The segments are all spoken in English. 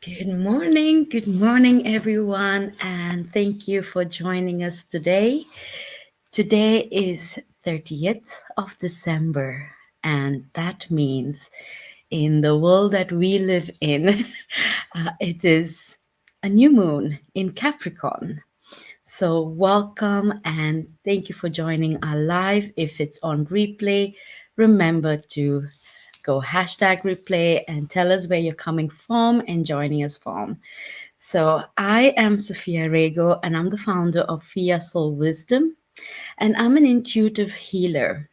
Good morning, everyone, and thank you for joining us today. Today is 30th of December, and that means in the world that we live in, it is a new moon in Capricorn. So, welcome and thank you for joining our live. If it's on replay, remember to go hashtag replay and tell us where you're coming from and joining us from. So, I am Sophia Rego and I'm the founder of Fia Soul Wisdom, and I'm an intuitive healer.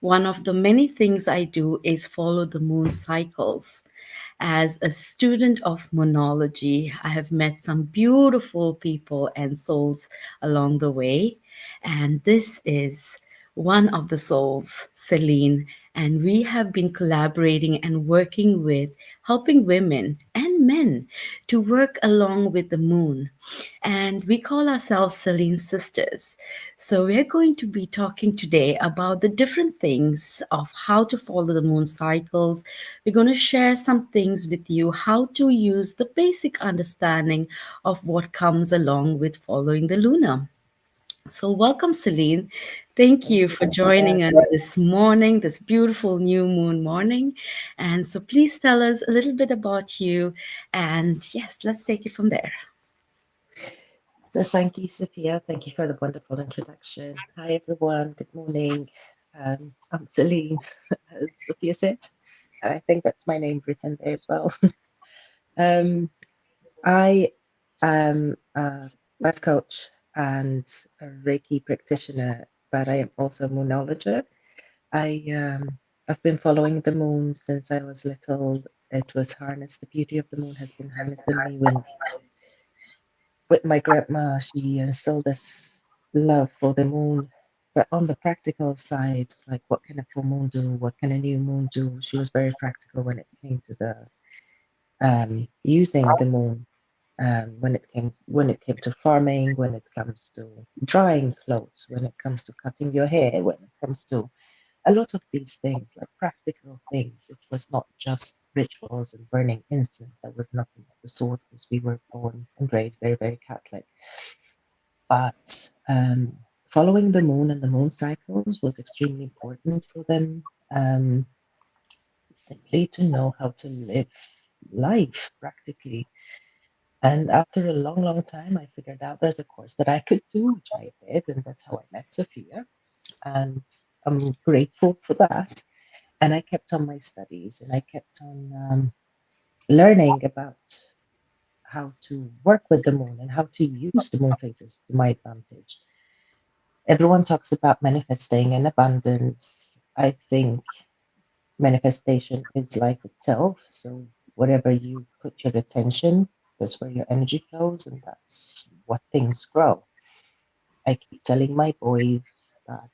One of the many things I do is follow the moon cycles. As a student of monology, I have met some beautiful people and souls along the way. And this is one of the souls, Celine. And we have been collaborating and working with helping women and men to work along with the moon. And we call ourselves Selen Sisters. So we're going to be talking today about the different things of how to follow the moon cycles. We're going to share some things with you, how to use the basic understanding of what comes along with following the lunar. So, welcome, Celine. Thank Thank you you, for Sophia. joining us this morning, this beautiful new moon morning. And so, please tell us a little bit about you. And yes, let's take it from there. So, thank you, Sophia. Thank you for the wonderful introduction. Hi, everyone. Good morning. I'm Celine, as Sophia said. And I think that's my name written there as well. Um, I am a life coach and a Reiki practitioner, but I am also a moonologist. I've been following the moon since I was little. It was harnessed. The beauty of the moon has been harnessed in me when with my grandma, she instilled this love for the moon. But on the practical side, like what can a full moon do? What can a new moon do? She was very practical when it came to the using the moon. When it came to farming, when it comes to drying clothes, when it comes to cutting your hair, when it comes to a lot of these things, like practical things. It was not just rituals and burning incense. There was nothing of the sort because we were born and raised very, very Catholic. But following the moon and the moon cycles was extremely important for them, simply to know how to live life practically. And after a long, long time, I figured out there's a course that I could do, which I did, and that's how I met Sophia. And I'm grateful for that. And I kept on my studies and I kept on learning about how to work with the moon and how to use the moon phases to my advantage. Everyone talks about manifesting and abundance. I think manifestation is life itself. So whatever you put your attention, that's where your energy flows, and that's what things grow. I keep telling my boys that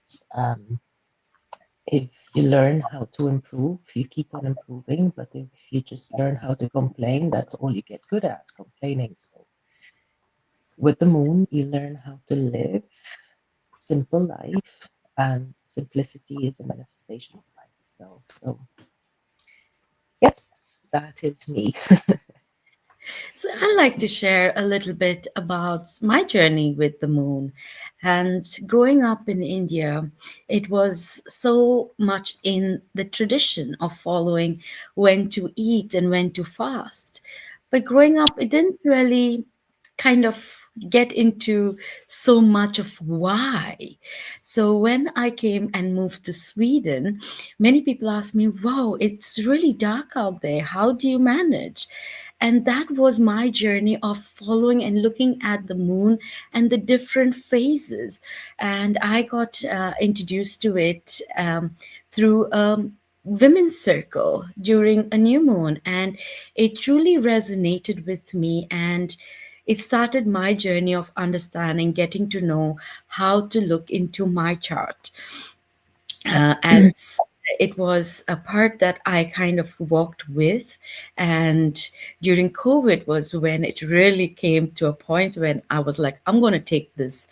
if you learn how to improve, you keep on improving. But if you just learn how to complain, that's all you get good at, complaining. So with the moon, you learn how to live simple life, and simplicity is a manifestation of life itself. So, yep, that is me. So, I'd like to share a little bit about my journey with the moon. And growing up in India, it was so much in the tradition of following when to eat and when to fast. But growing up, it didn't really kind of get into so much of why. So when I came and moved to Sweden, many people asked me, "Wow, it's really dark out there. How do you manage?" And that was my journey of following and looking at the moon and the different phases. And I got introduced to it through women's circle during a new moon, and it truly resonated with me. And it started my journey of understanding, getting to know how to look into my chart, as it was a part that I kind of walked with. And during COVID was when it really came to a point when I was like, I'm going to take this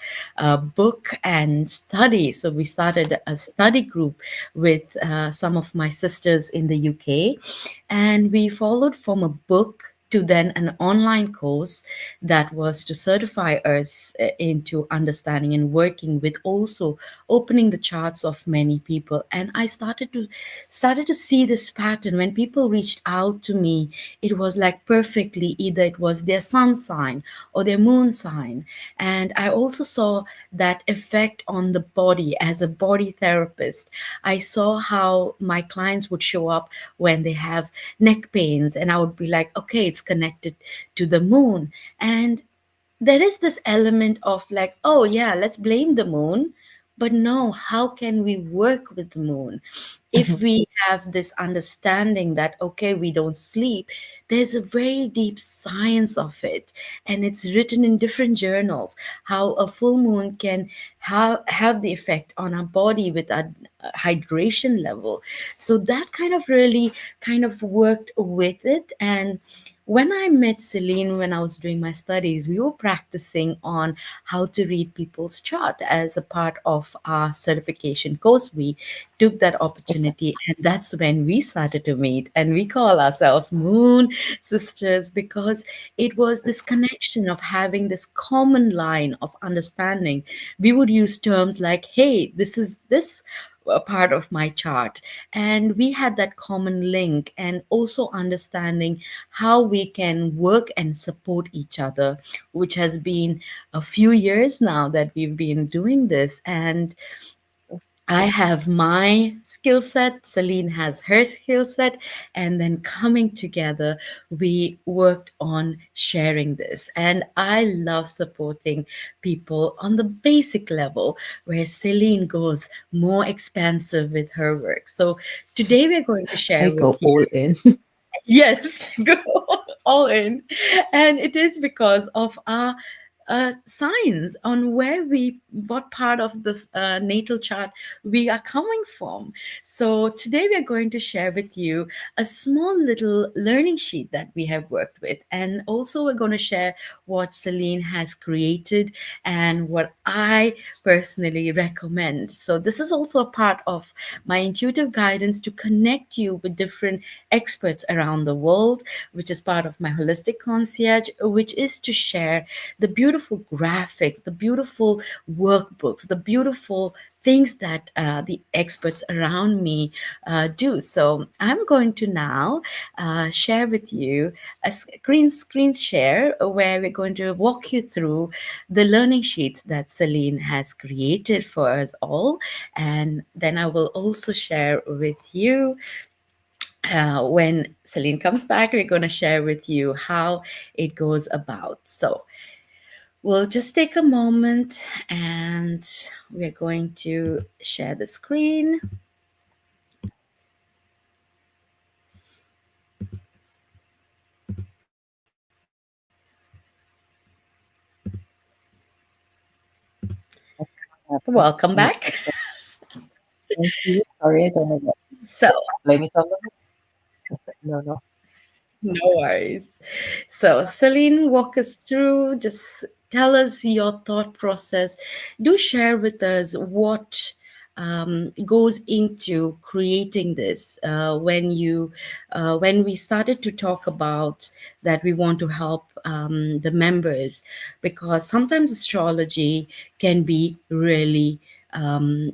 book and study. So we started a study group with some of my sisters in the UK, and we followed from a book to then an online course that was to certify us into understanding and working with also opening the charts of many people. And I started to see this pattern when people reached out to me. It was like perfectly, either it was their sun sign or their moon sign. And I also saw that effect on the body as a body therapist. I saw how my clients would show up when they have neck pains, and I would be like, okay, it's connected to the moon. And there is this element of like, oh yeah, let's blame the moon. But no, how can we work with the moon? If Mhm. we have this understanding that, okay, we don't sleep, there's a very deep science of it. And it's written in different journals how a full moon can have the effect on our body with our hydration level. So that kind of really kind of worked with it. And when I met Celine when I was doing my studies, we were practicing on how to read people's chart as a part of our certification course. We took that opportunity, and that's when we started to meet. And we call ourselves Moon Sisters because it was this connection of having this common line of understanding. We would use terms like, hey, this is this a part of my chart, and we had that common link, and also understanding how we can work and support each other, which has been a few years now that we've been doing this. And I have my skill set, Celine has her skill set, and then coming together, we worked on sharing this. And I love supporting people on the basic level where Celine goes more expansive with her work. So today we're going to I share with go you. all in. Yes, go all in. And it is because of our signs on what part of the natal chart we are coming from. So today we are going to share with you a small little learning sheet that we have worked with. And also we're going to share what Celine has created and what I personally recommend. So this is also a part of my intuitive guidance to connect you with different experts around the world, which is part of my holistic concierge, which is to share the beautiful graphics, the beautiful workbooks, the beautiful things that the experts around me do. So I'm going to now share with you a screen share where we're going to walk you through the learning sheets that Celine has created for us all. And then I will also share with you when Celine comes back, we're going to share with you how it goes about. So we'll just take a moment and we're going to share the screen. Yes, I have Welcome back. unexpected. Thank you. Sorry, I don't know what. So, Blame it on the. No, no. no worries. So, Celine, walk us through, just tell us your thought process. Do share with us what goes into creating this. When we started to talk about that, we want to help the members because sometimes astrology can be really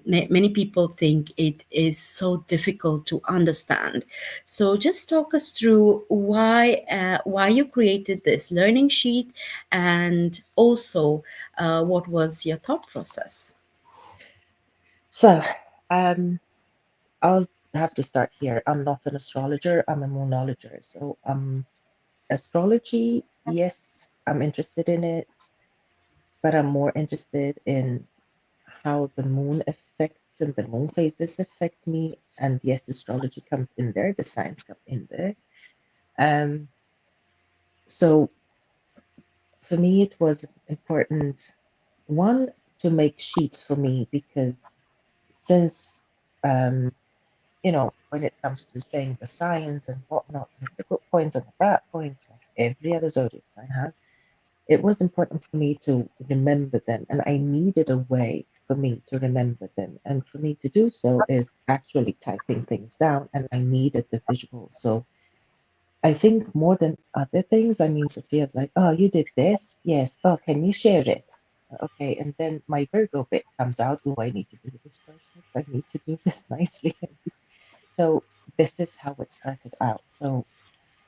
many people think it is so difficult to understand. So just talk us through why you created this learning sheet, and also what was your thought process. So, um, I'll have to start here. I'm not an astrologer. I'm a moonologer. So, astrology, yes, I'm interested in it, but I'm more interested in how the moon affects and the moon phases affect me. And yes, astrology comes in there, the science comes in there. Um, so for me, it was important, one, to make sheets for me because since, um, when it comes to saying the science and whatnot, and the good points and the bad points, like every other zodiac sign has, it was important for me to remember them. And I needed a way for me to remember them. And for me to do so is actually typing things down, and I needed the visual. So I think more than other things, I mean, Sophia's like, oh, you did this? Yes. Oh, can you share it? Okay. And then my Virgo bit comes out. Oh, I need to do this perfect. I need to do this nicely. So this is how it started out. So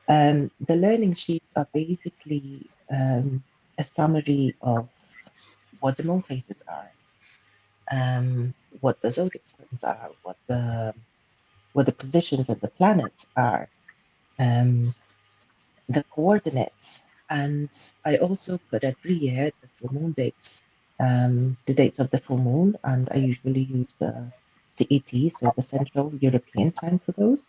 the learning sheets are basically a summary of what the moon phases are, what the zodiac signs are, what the positions of the planets are, um, the coordinates, and I also put every year the full moon dates, the dates of the full moon, and I usually use the CET, so the Central European Time for those,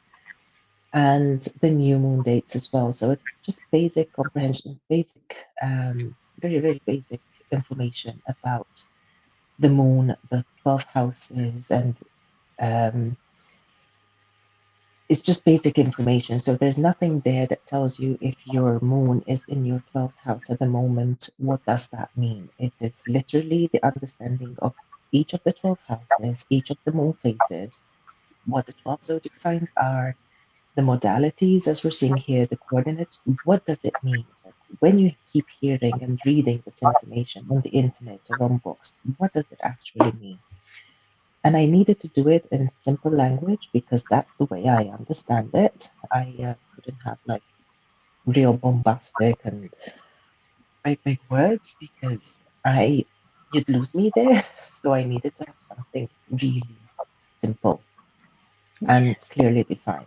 and the new moon dates as well. So it's just basic comprehension, very, very basic information about the moon, the 12 houses, and um, it's just basic information. So there's nothing there that tells you if your moon is in your 12th house at the moment, what does that mean? It is literally the understanding of each of the 12 houses, each of the moon phases, what the 12 zodiac signs are, the modalities, as we're seeing here, the coordinates. What does it mean? It's like when you keep hearing and reading this information on the internet or on books, what does it actually mean? And I needed to do it in simple language because that's the way I understand it. I couldn't have like real bombastic and big words because I you'd lose me there. So I needed to have something really simple and Yes. clearly defined.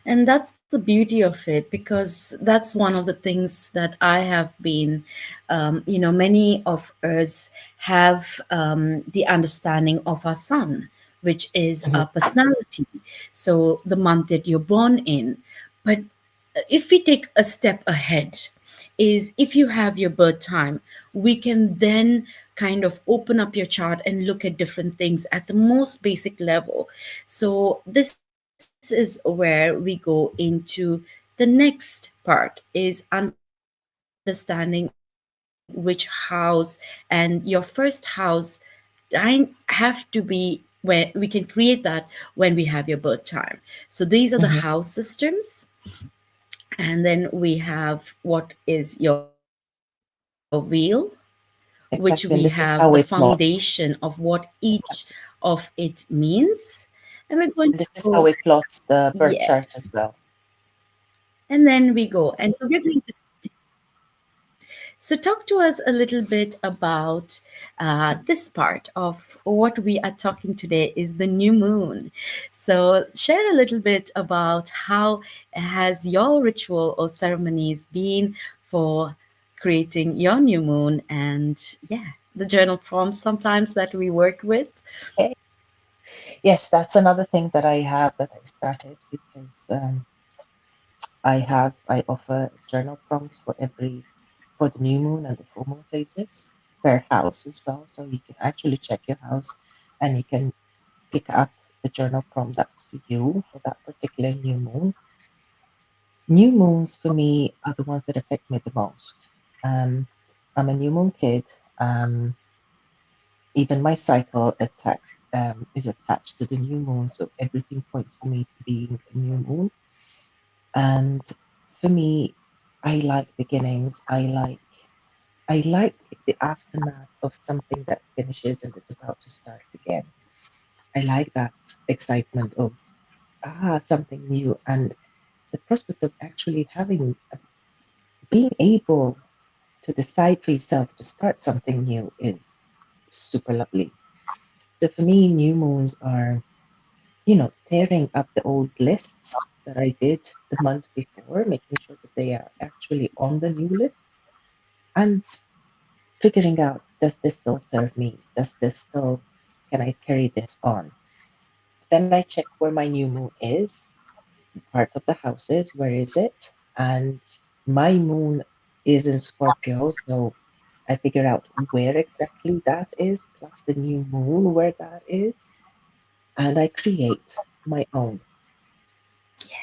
And that's the beauty of it, because that's one of the things that I have been, many of us have the understanding of our sun, which is Mhm, our personality. So the month that you're born in. But if we take a step ahead, is if you have your birth time, we can then kind of open up your chart and look at different things at the most basic level. So this is where we go into the next part, is understanding which house, and your first house I have to be where we can create that when we have your birth time. So these are the house systems. mhm. And then we have what is your wheel, which we have the foundation of what Exactly. And each this is how of we it plot. means. And we're going to go, And this is how we yes. plot the birth chart as well. And then we go. And so we're going to, so talk to us a little bit about this part of what we are talking today is the new moon. So share a little bit about how has your ritual or ceremonies been for creating your new moon, and yeah, the journal prompts sometimes that we work with. Okay. Yes, that's another thing that I have that I started because I offer journal prompts for the new moon and the full moon phases per house as well. So you can actually check your house and you can pick up the journal prompt that's for you for that particular new moon. New moons for me are the ones that affect me the most. I'm a new moon kid. Even my cycle is attached to the new moon, so everything points for me to being a new moon. And for me, I like beginnings. I like the aftermath of something that finishes and is about to start again. I like that excitement of something new and the prospect of actually being able to decide for yourself to start something new is super lovely. So for me, new moons are, tearing up the old lists that I did the month before, making sure that they are actually on the new list and figuring out, does this still serve me? Can I carry this on? Then I check where my new moon is, part of the houses, where is it? And my moon is in Scorpio, so I figure out where exactly that is, plus the new moon where that is, and I create my own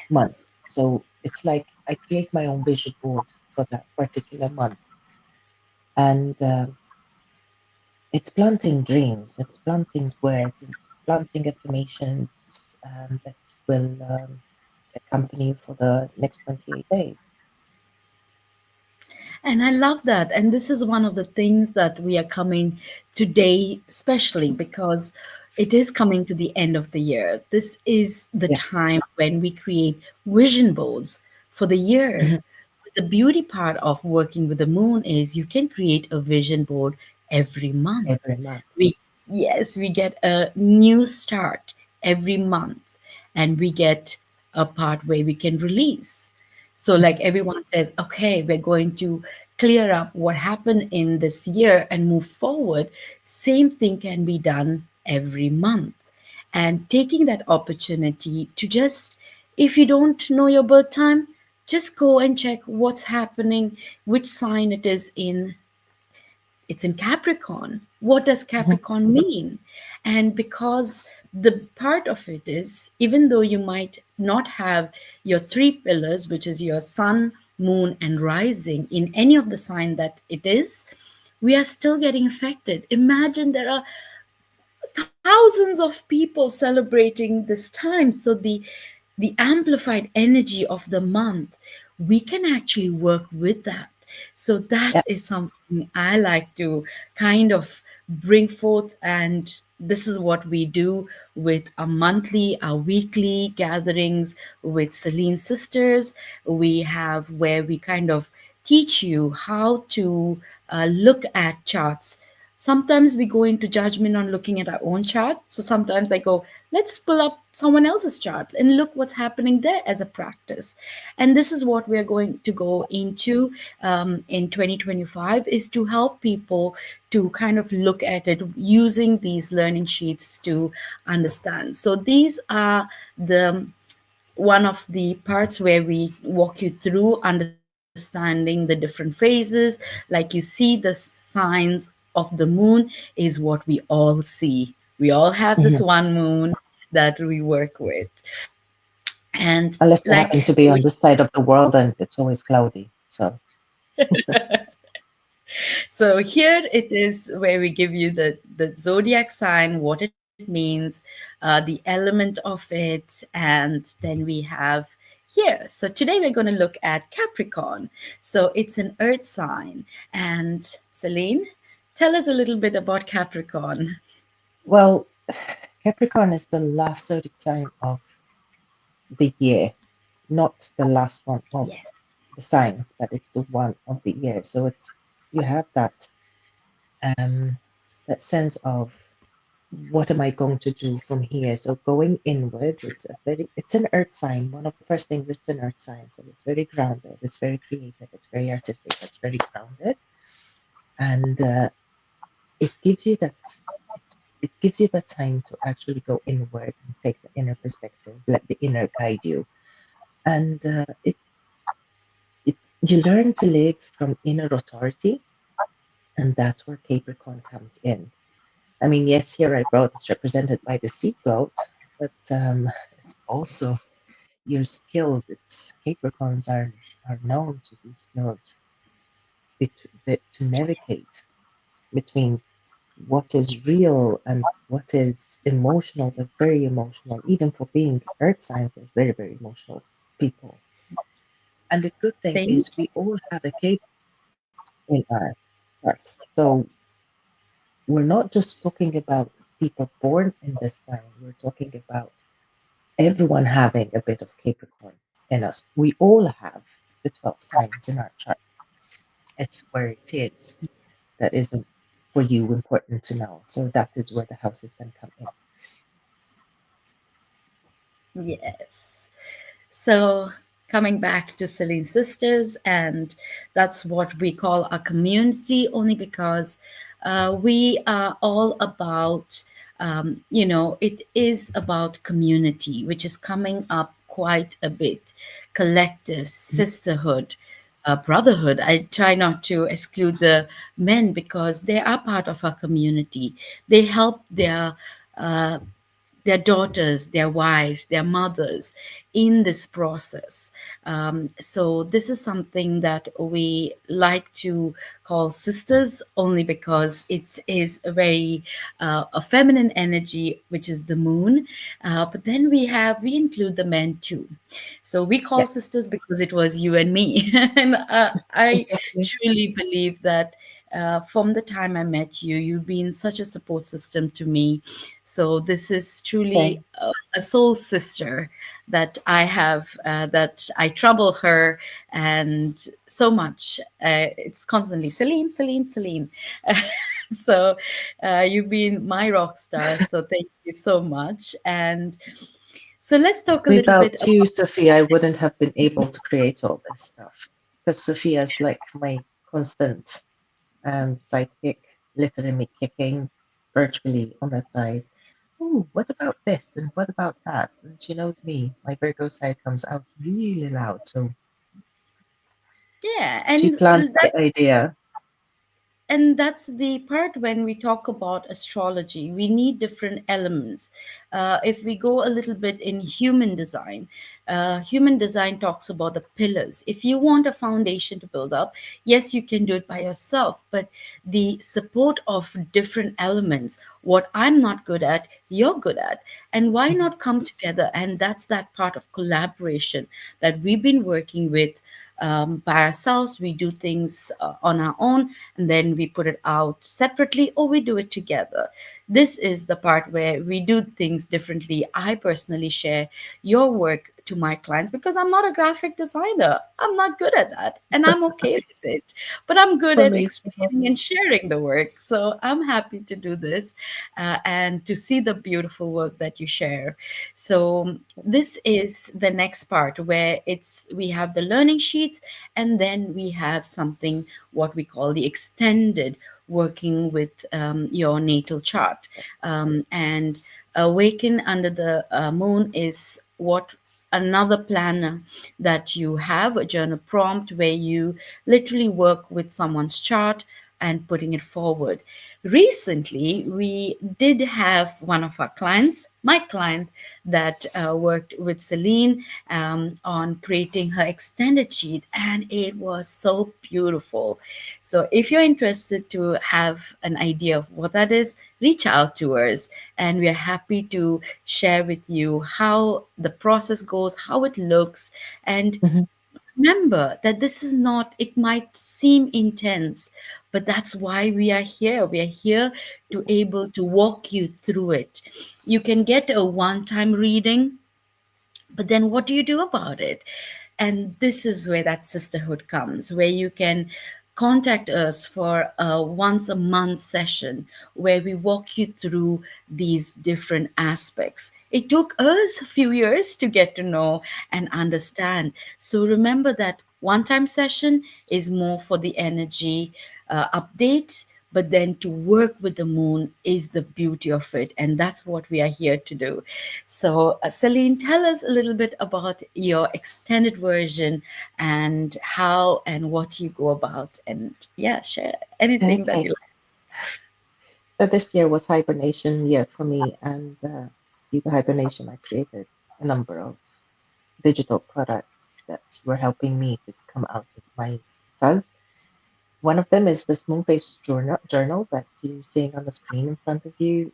month. So it's like I create my own vision board for that particular month. And it's planting dreams, it's planting words, it's planting affirmations that will accompany you for the next 28 days. And I love that. And this is one of the things that we are coming today, especially because it is coming to the end of the year. This is the Yeah. time when we create vision boards for the year. Mhm. The beauty part of working with the moon is you can create a vision board every month. Every month. We, yes, we get a new start every month, and we get a part where we can release. So, like Mhm. everyone says, okay, we're going to clear up what happened in this year and move forward. Same thing can be done every month. And taking that opportunity to just, if you don't know your birth time, just go and check what's happening, which sign it is in. It's in Capricorn. What does Mhm. Capricorn mean? And because the part of it is, even though you might not have your three pillars, which is your sun, moon, and rising, in any of the sign that it is, we are still getting affected. Imagine there are thousands of people celebrating this time. So the amplified energy of the month, we can actually work with that. So that Yeah. is something I like to kind of bring forth, and this is what we do with our monthly, our weekly gatherings with Selen Sisters. We have where we kind of teach you how to look at charts. Sometimes we go into judgment on looking at our own chart. So sometimes I go, let's pull up someone else's chart and look what's happening there as a practice. And this is what we're going to go into in 2025, is to help people to kind of look at it using these learning sheets to understand. So these are the one of the parts where we walk you through understanding the different phases. Like you see, the signs of the moon is what we all see. We all have this Mhm. one moon that we work with. And Unless you like happen to be on this side of the world and it's always cloudy. So, so here it is where we give you the zodiac sign, what it means, the element of it, and then we have here. So today we're going to look at Capricorn. So it's an earth sign. And Celine, tell us a little bit about Capricorn. well, Capricorn is the last zodiac sign of the year, not the last one of Yes. the signs, but it's the one of the year. So it's you have um that sense of what am I going to do from here? So going inwards, it's an earth sign. One of the first things, it's an earth sign. So it's very grounded, it's very creative, it's very artistic, it's very grounded. And it gives you that it gives you the time to actually go inward and take the inner perspective, let the inner guide you. And it you learn to live from inner authority, and that's where Capricorn comes in. I mean, yes, here I wrote it's represented by the sea goat, but it's also you're skilled. It's Capricorns are known to be skilled to navigate between what is real and what is emotional. They're very emotional, even for being earth signs. They're very very emotional people. And the good thing Thank is we all have a Cape in our chart. So we're not just talking about people born in this sign. We're talking about everyone having a bit of Capricorn in us. We all have the 12 signs in our chart. It's where it is that isn't for you important to know. So that is where the houses then come in. yes. So, coming back to Selen Sisters, and that's what we call a community, only because we are all about, it is about community, which is coming up quite a bit. Collective, Mhm. sisterhood, brotherhood. I try not to exclude the men because they are part of our community. They help uh, their daughters, their wives, their mothers in this process. So this is something that we like to call sisters, only because it is a very a feminine energy, which is the moon. But then we include the men too. So we call Yeah, sisters because it was you and me. And I exactly. truly believe that from the time I met you, you've been such a support system to me. So this is truly Same. a soul sister that I have, that I trouble her and so much. It's constantly Celine, Celine, Celine. So you've been my rock star. So thank you so much. And so let's talk a little bit Without you, about. Sophia, I wouldn't have been able to create all this stuff because Sophia's like my constant sidekick, literally me kicking virtually on the side. Oh, what about this and what about that? And she knows me. My Virgo side comes out really loud, so Yeah, she and plants the idea. that's the part when we talk about astrology. We need different elements. If we go a little bit in human design talks about the pillars. If you want a foundation to build up, yes, you can do it by yourself, but the support of different elements, what I'm not good at, you're good at, and why Mhm, not come together? And that's that part of collaboration that we've been working with. By ourselves, we do things on our own, and then we put it out separately, or we do it together. This is the part where we do things differently. I personally share your work to my clients because I'm not a graphic designer. I'm not good at that, and I'm okay with it. But I'm good for at me as well. explaining and sharing the work. So I'm happy to do this and to see the beautiful work that you share. So this is the next part where it's we have the learning sheets, and then we have something what we call the extended working with your natal chart. And Awaken Under the Moon is what another planner that you have, a journal prompt where you literally work with someone's chart and putting it forward. Recently, we did have one of our clients, my client, that worked with Celine on creating her extended sheet, and it was so beautiful. So, if you're interested to have an idea of what that is, reach out to us, and we are happy to share with you how the process goes, how it looks, and Mhm. remember that this is not, it might seem intense, but that's why we are here. We are here to able to walk you through it. You can get a one time reading, but then what do you do about it? And this is where that sisterhood comes, where you can contact us for a once a month session where we walk you through these different aspects. It took us a few years to get to know and understand. So remember that one time session is more for the energy update, but then to work with the moon is the beauty of it, and that's what we are here to do. So, Celine, tell us a little bit about your extended version and how and what you go about. And yeah, share anything that Okay, you so this year was hibernation year for me, and due to hibernation, I created a number of digital products that were helping me to come out of my fuzz. One of them is this moon-based journal that you're seeing on the screen in front of you.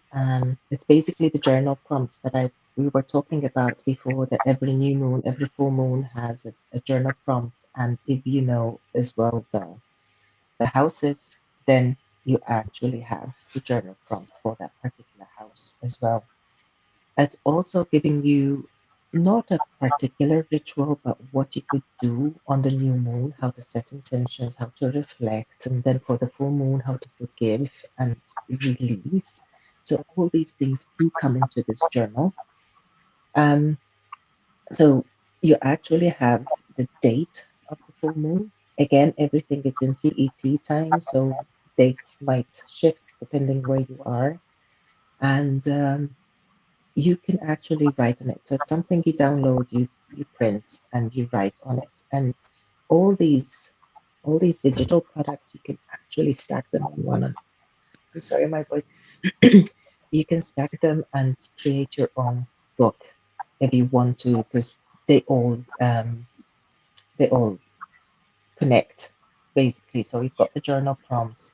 It's basically the journal prompts that we were talking about before, that every new moon, every full moon has a journal prompt. And if you know as well the houses, then you actually have the journal prompt for that particular house as well. It's also giving you not a particular ritual, but what you could do on the new moon, how to set intentions, how to reflect, and then for the full moon, how to forgive and release. So all these things do come into this journal. Um, so you actually have the date of the full moon. Again, everything is in CET time, so dates might shift depending where you are. And you can actually write on it. So it's something you download, you print, and you write on it. And all these all these digital products, you can actually stack them on one. I'm sorry, my voice. You can stack them and create your own book if you want to, because they all they all connect basically. So you've got the journal prompts,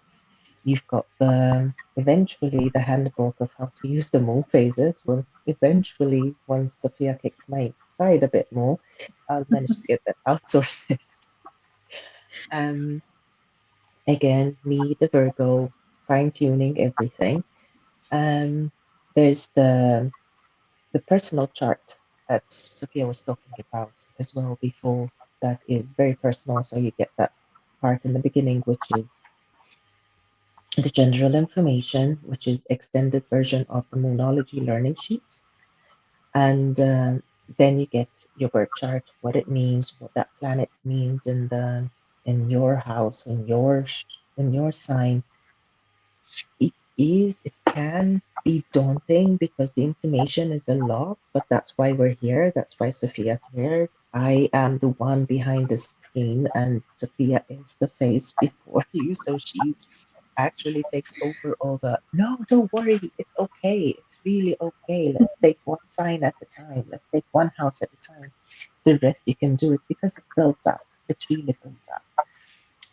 you've got the eventually the handbook of how to use the moon phases. Well, eventually, once Sophia kicks my side a bit more, I'll manage to get that outsourced. um, Again, me, the Virgo, fine tuning everything. Um, there's the personal chart that Sophia was talking about as well before. That is very personal. So you get that part in the beginning, which is the general information, which is extended version of the Moonology learning sheets. And then you get your birth chart, what it means, what that planet means in your house, in your sign. It can be daunting because the information is a lot, but that's why we're here. That's why Sophia's here. I am the one behind the screen, and Sophia is the face before you. So she actually takes over all the, no, don't worry, it's okay. It's really okay. Let's take one sign at a time. Let's take one house at a time. The rest you can do it because it builds up. It really builds up.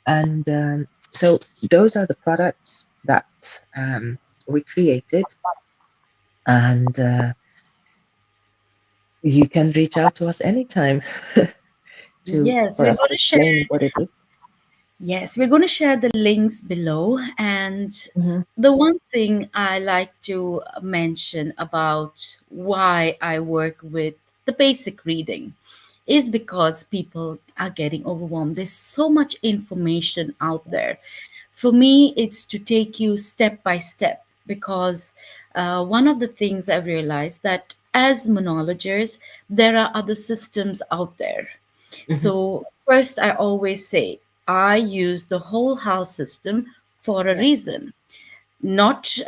And so those are the products that we created. And you can reach out to us anytime to Yes, for we're us going to to share. explain what it is. Yes, we're going to share the links below. And Mhm. the one thing I like to mention about why I work with the basic reading is because people are getting overwhelmed. There's so much information out there. For me, it's to take you step by step because one of the things I've realized that as monologists, there are other systems out there. Mhm. So, first, I always say I use the whole house system for a Yeah. reason, not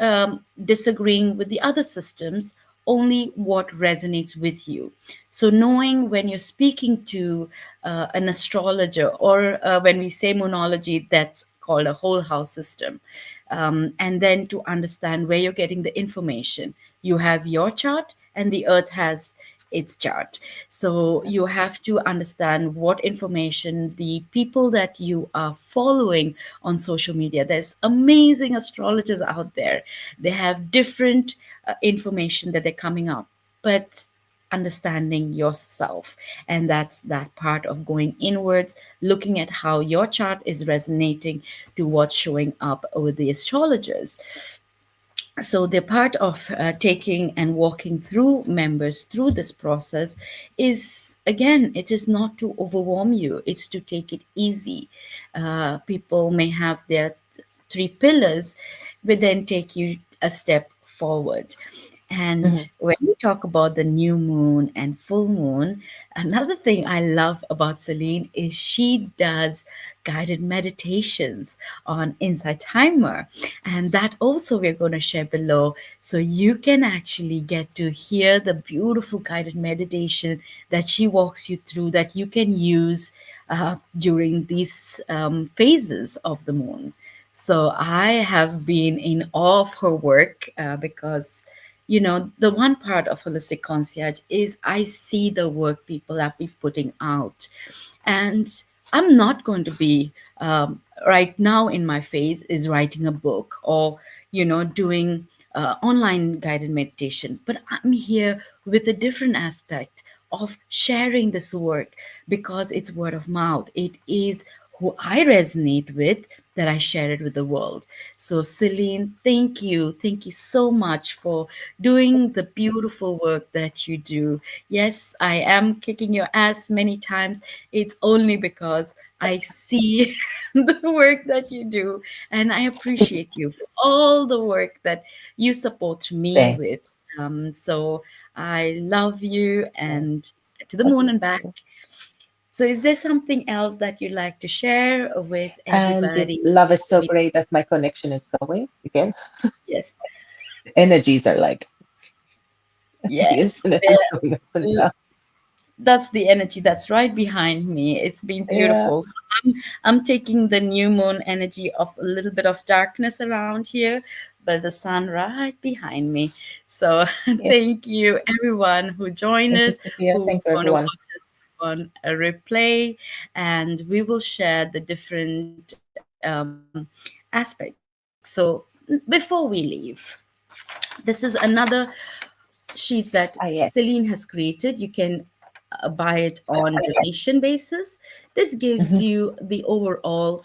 disagreeing with the other systems, only what resonates with you. So, knowing when you're speaking to an astrologer, or when we say monology, that's called a whole house system. And then to understand where you're getting the information. You have your chart, and the earth has its chart. So you Exactly. have to understand what information the people that you are following on social media. There's amazing astrologers out there. They have different information that they're coming up, but understanding yourself, and that's that part of going inwards, looking at how your chart is resonating to what's showing up with the astrologers. So the part of taking and walking through members through this process is, again, it is not to overwhelm you, it's to take it easy. People may have their three pillars, but then take you a step forward. And Mhm. when we talk about the new moon and full moon, another thing I love about Celine is she does guided meditations on Insight Timer. And that also we're going to share below. So you can actually get to hear the beautiful guided meditation that she walks you through that you can use during these phases of the moon. So I have been in awe of her work because the one part of holistic concierge is I see the work people have been putting out. And I'm not going to be right now in my phase is writing a book or doing online guided meditation, but I'm here with a different aspect of sharing this work because it's word of mouth. It is who I resonate with, that I share it with the world. So, Celine, thank you so much for doing the beautiful work that you do. Yes, I am kicking your ass many times. It's only because I see the work that you do, and I appreciate you for all the work that you support me Thank with. So I love you, you. and to the Love moon you and back. too. So, is there something else that you'd like to share with And everybody? love is so great that my connection is going again. Yes, The energies are like the yes. internet is going up and down. That's the energy that's right behind me. It's been Yeah. beautiful. So I'm taking the new moon energy of a little bit of darkness around here, but the sun right behind me. So Yeah. thank you everyone who joined Thank you, us, Sophia. Thank who's you, going to everyone. watch us. on a replay, and we will share the different aspects. So before we leave, this is another sheet that Ah, Celine has yes. created. You can buy it on donation basis. This gives Hmm. you the overall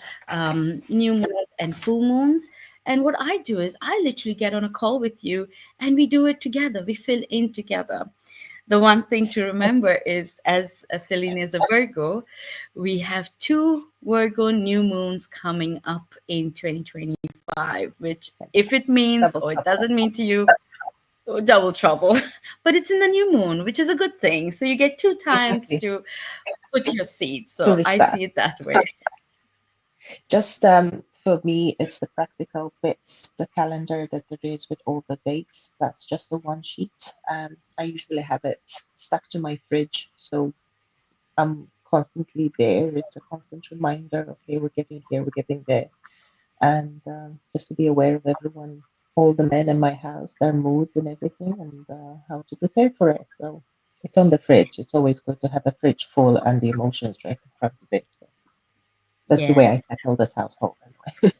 new moon and full moons. And what I do is I literally get on a call with you and we do it together. We fill in together. The one thing to Just remember is, as Celine is a Virgo, we have two Virgo new moons coming up in 2025, which, if it means double or it trouble. doesn't mean to you, double trouble. But it's in the new moon, which is a good thing. So you get two times Exactly. to put your seed. To So I restart. see it that way. Just for me, it's the practical bits, the calendar that there is with all the dates. That's just a one sheet. I usually have it stuck to my fridge, so I'm constantly there. It's a constant reminder. Okay, we're getting here, we're getting there, and just to be aware of everyone, all the men in my house, their moods and everything, and how to prepare for it. So it's on the fridge. It's always good to have a fridge full and the emotions right in front of it. So that's the way I Yes. tackle this household anyway.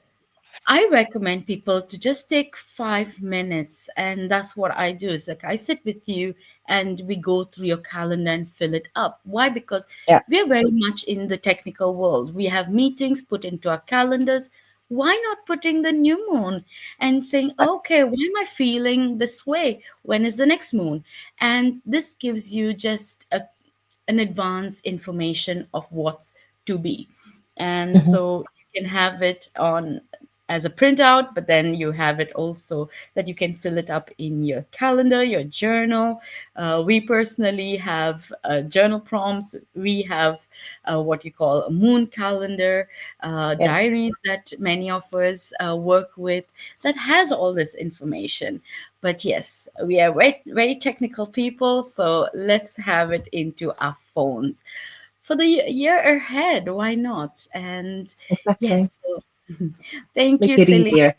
I recommend people to just take 5 minutes, and that's what I do. Is like I sit with you and we go through your calendar and fill it up. Why? Because Yeah. we are very much in the technical world. We have meetings put into our calendars. Why not putting the new moon and saying, okay, why am I feeling this way? When is the next moon? And this gives you just an advance information of what's to be. And Mhm. so you can have it on as a printout, but then you have it also that you can fill it up in your calendar, your journal. We personally have journal prompts. We have what you call a moon calendar, Yes, diaries that many of us work with that has all this information. But yes, we are very, very technical people, so let's have it into our phones for the year ahead. Why not? And exactly. yes, so thank Make you, it Celine, easier.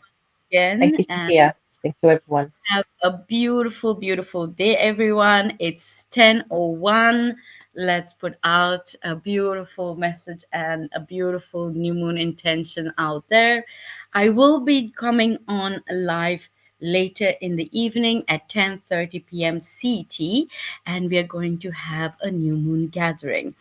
Thank again, you, and Sophia. Thank you, everyone. have a beautiful, beautiful day, everyone. It's 10:01. Let's put out a beautiful message and a beautiful new moon intention out there. I will be coming on live later in the evening at 10:30 p.m. CT, and we are going to have a new moon gathering.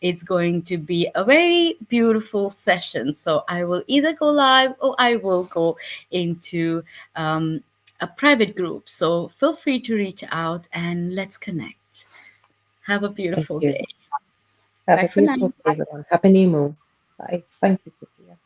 It's going to be a very beautiful session. So I will either go live or I will go into um, a private group. So feel free to reach out and let's connect. Have a Thank beautiful you. day. Have Bye a for now. beautiful day, everyone. Happy new moon. Bye. Thank you, Sophia.